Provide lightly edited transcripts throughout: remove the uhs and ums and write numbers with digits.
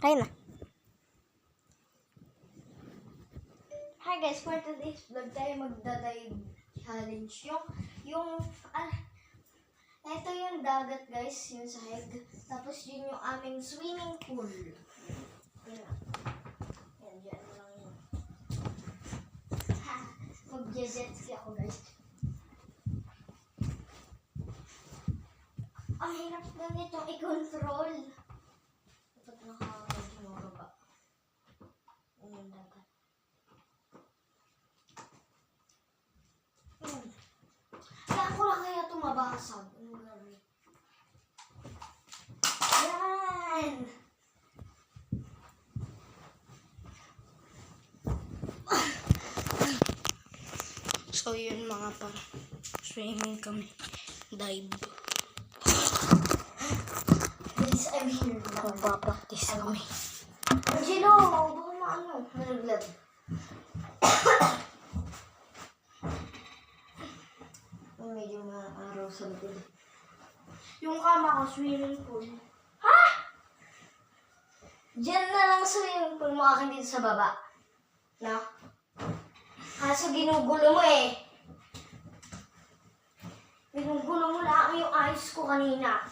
Kaya na. Hi guys, for today's vlog tayo magdadive challenge. Ito yung dagat guys, yung sahig. Tapos yun yung aming swimming pool. Yan na. Yan, dyan lang yun. Mag-jet ski ako guys. Ang hirap lang itong i-control. Dapat nakakababa. Yung dagat. Kaya ako lang kaya tumabasag. Ano gawin? Yan! So yun mga par. Swimming kami. Dive. Guys, I'm here. Magpapractice kami. Angelo, baka maano. Nalaglag. Medyo maaraw sa likod. Yung kama ko, swimming pool. Ha? Diyan na lang swimming pool mo, akin dito sa baba. No? Kaso ginugulo mo eh. Ginugulo mo lang yung ayos ko kanina.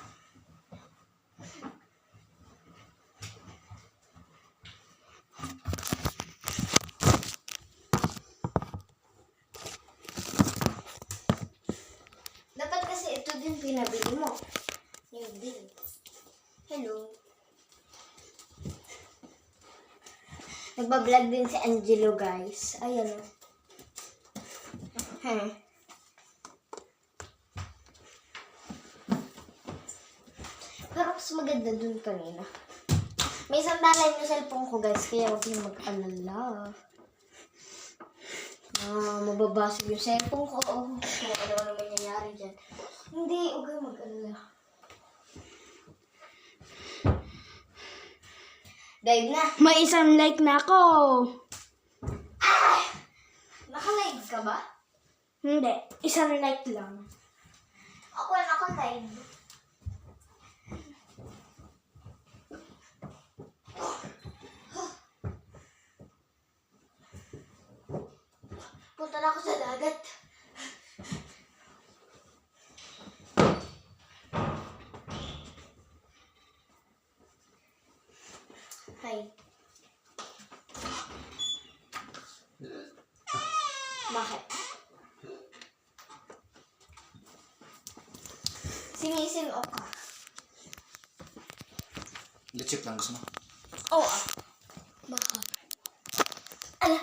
Dapat kasi ito din pinabili mo. Yung bill. Hello. Nagbablog din si Angelo guys. Ayan o. Pero mas maganda dun kanina. May sandalan yung cellphone ko guys. Kaya huwag yung mag-alala. Mababasag yung cellphone ko. Kung ano naman nangyayari dyan. Hindi, huwag kang mag-alala. Dive na. May isang like na ako. Ah! Naka-live ka ba? Hindi. Isang like lang. Ako naka-live. Punta na ako sa dagat. Hi. Bakit? Sinisin-o ka. Lechip lang gusto mo. Oo. Bakit? Ala.